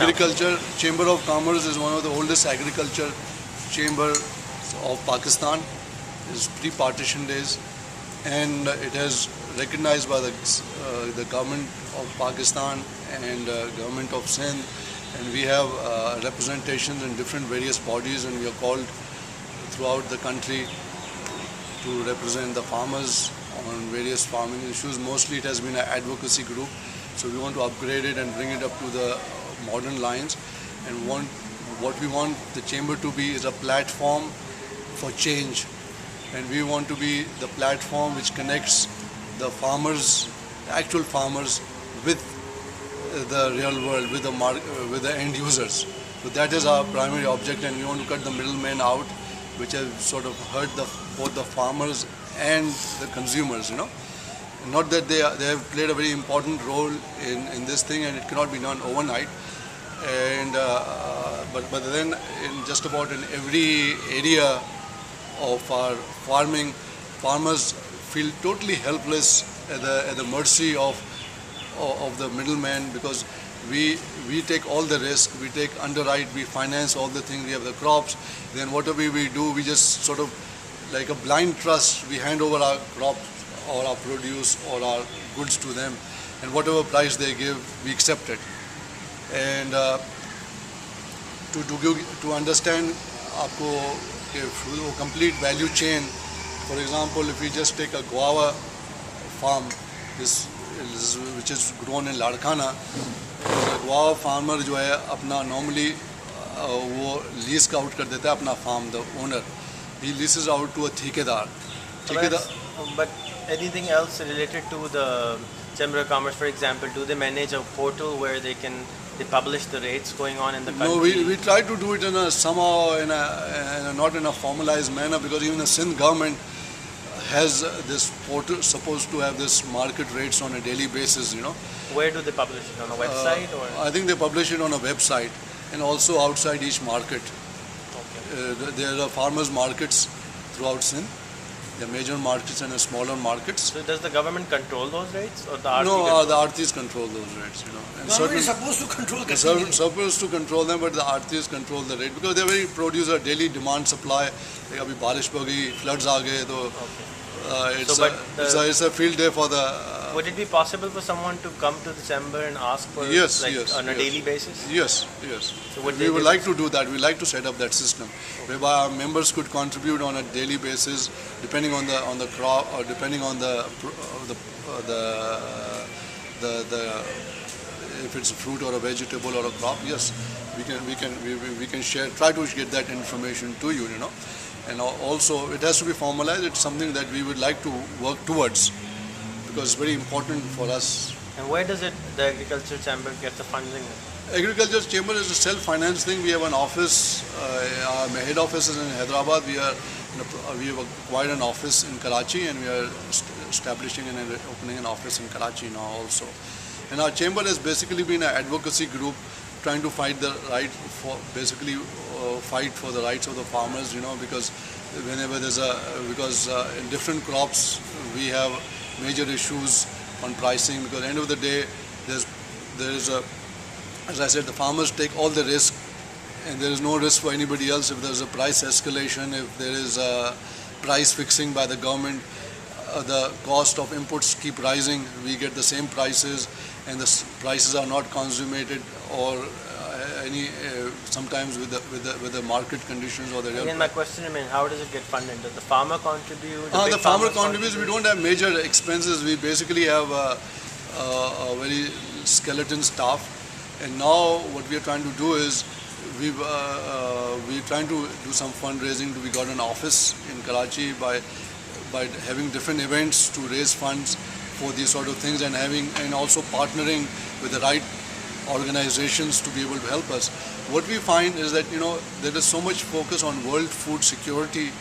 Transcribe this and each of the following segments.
agriculture. Chamber of Commerce is one of the oldest agriculture chamber of Pakistan. It's pre-partition days, and it has recognized by the government of Pakistan and government of Sindh, and we have representations in different various bodies, and we are called throughout the country to represent the farmers on various farming issues. Mostly it has been an advocacy group, so we want to upgrade it and bring it up to the modern lines, and what we want the chamber to be is a platform for change, and we want to be the platform which connects the farmers, the actual farmers, with the real world, with the end users. So that is our primary object, and we want to cut the middlemen out, which have sort of hurt both the farmers and the consumers. Not that they have played a very important role in this thing, and it cannot be done overnight. And but then in just about in every area of our farming, farmers feel totally helpless at the mercy of the middleman, because we take all the risk, we take underwrite, we finance all the things, we have the crops. Then whatever we do, we just sort of like a blind trust, we hand over our crops or our produce or our goods to them, and whatever price they give, we accept it. And to understand आपको कि complete value chain, for example, if we just take a guava farm, which is grown in Larkana, the guava farmer जो है अपना normally वो lease का out कर देता है अपना farm, the owner, he leases out to a ठेकेदार. But anything else related to the Chamber of Commerce, for example, do they manage a portal where they publish the rates going on in the country? No, we try to do it in a somehow in a not in a formalized manner, because even the Sindh government has this portal supposed to have this market rates on a daily basis. Where do they publish it, on a website or? I think they publish it on a website, and also outside each market. Okay. There are farmers markets throughout Sindh. There are major markets and smaller markets. So does the government control those rates, or the RT? No, the RTs control those rates. And government is supposed to control. Supposed to control them, but the RTs control the rate, because they very produce a daily demand supply. Like अभी बारिश हो गई, floods आ गए, तो it's a field day for the. Would it be possible for someone to come to the chamber and ask for on a daily basis? Yes. So we would like to do that. We like to set up that system, whereby our members could contribute on a daily basis, depending on the crop, or depending on the if it's a fruit or a vegetable or a crop. Yes, we can share. Try to get that information to you. And also it has to be formalized. It's something that we would like to work towards, because it's very important for us. And where does the Agriculture Chamber get the funding? Agriculture Chamber is a self-financed thing. We have an office. Our head office is in Hyderabad. We have acquired an office in Karachi, and we are establishing and opening an office in Karachi now also. And our chamber has basically been an advocacy group trying to fight the right for fight for the rights of the farmers. Because whenever because in different crops we have major issues on pricing, because at the end of the day as I said, the farmers take all the risk, and there is no risk for anybody else. If there is a price escalation, if there is a price fixing by the government, the cost of inputs keep rising, we get the same prices, and the prices are not consummated, or sometimes with the market conditions or the real. Again, my question remains: how does it get funded? Does the farmer contribute? The farmer contributes. We don't have major expenses. We basically have a very skeleton staff, and now what we are trying to do is we're trying to do some fundraising. We got an office in Karachi by having different events to raise funds for these sort of things, and also partnering with the right organizations to be able to help us. What we find is that there is so much focus on world food security,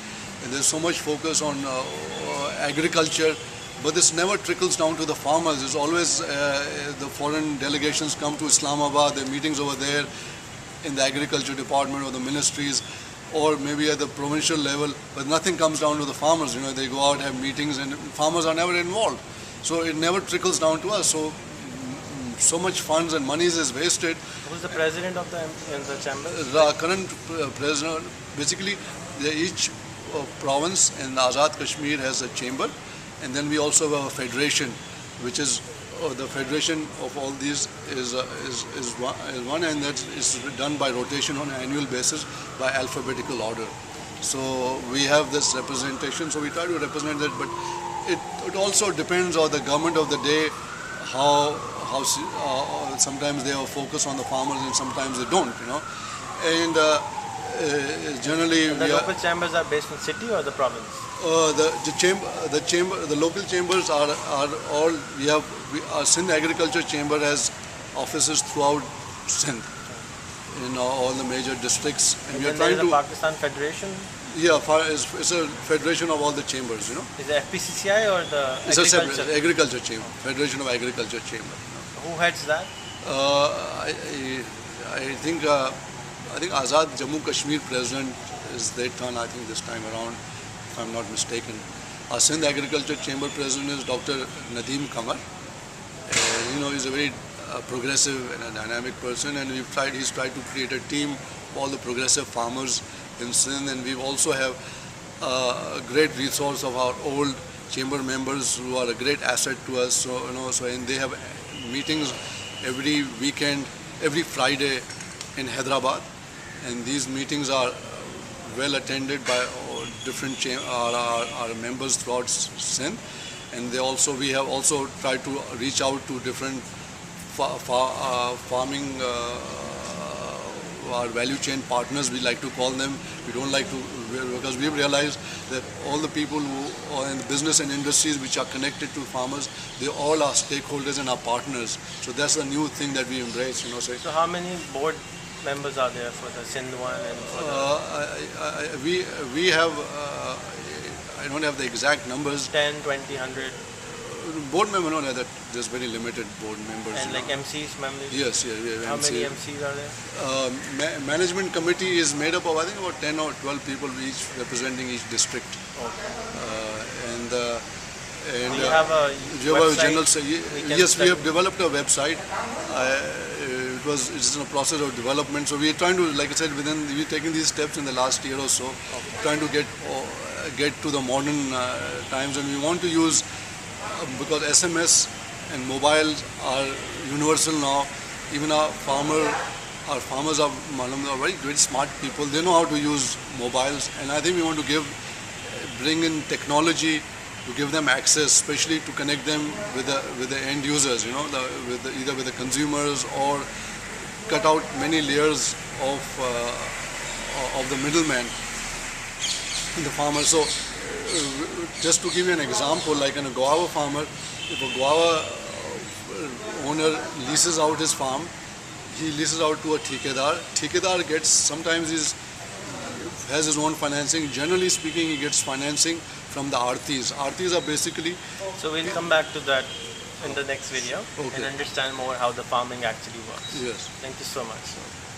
and there's so much focus on agriculture, but this never trickles down to the farmers. It's always the foreign delegations come to Islamabad, there are meetings over there in the agriculture department or the ministries, or maybe at the provincial level, but nothing comes down to the farmers. They go out, have meetings, and farmers are never involved. So it never trickles down to us. So so much funds and monies is wasted. Who's the president of the chamber? The current president, basically, each province in Azad Kashmir has a chamber, and then we also have a federation, which is the federation of all these is one, and that is done by rotation on an annual basis by alphabetical order. So we have this representation, so we try to represent that, but it also depends on the government of the day, how sometimes they have focus on the farmers and sometimes they don't, and generally and the local chambers are based in city or the province? The local chambers are all, our Sindh Agriculture Chamber has offices throughout Sindh, in all the major districts, and we are trying to. The Pakistan Federation. Yeah, it's a federation of all the chambers, Is it FPCCI or the it's agriculture? It's agriculture chamber, Federation of Agriculture Chamber. Who heads that? I think Azad Jammu Kashmir president is their turn. I think this time around, if I'm not mistaken. Our Sindh Agriculture Chamber president is Dr. Nadeem Kamar. He's a very progressive and a dynamic person, and he's tried to create a team of all the progressive farmers in Sindh, and we also have a great resource of our old chamber members who are a great asset to us. And they have meetings every weekend, every Friday in Hyderabad, and these meetings are well attended by different our members throughout Sindh, and we have also tried to reach out to different farming our value chain partners, we like to call them. We don't like to, because we've realized that all the people who are in the business and industries which are connected to farmers, they all are stakeholders and are partners. So that's the new thing that we embrace. So how many board members are there for the Sindh one and for the... we have, I don't have the exact numbers. 10, 20, 100? Board member, no, there's very limited board members. And like MCs, members? Yes, yeah. How many MCs are there? Management committee is made up of, I think, about 10 or 12 people each representing each district. Okay. Do you have a website? Yes, we have developed a website. It's in a process of development. So we are trying to, like I said, we're taking these steps in the last year or so, trying to get to the modern times, and we want to use, because SMS and mobiles are universal now. Even our farmers are very smart people. They know how to use mobiles, and I think we want to bring in technology to give them access, especially to connect them with the end users, either with the consumers, or cut out many layers of the middleman in the farmer. So just to give you an example, like in a guava farmer, if a guava owner leases out his farm, he leases out to a Thekedar. Thekedar sometimes has his own financing. Generally speaking, he gets financing from the Artis. Artis are basically... So we'll come back to that in the next video and understand more how the farming actually works. Yes. Thank you so much.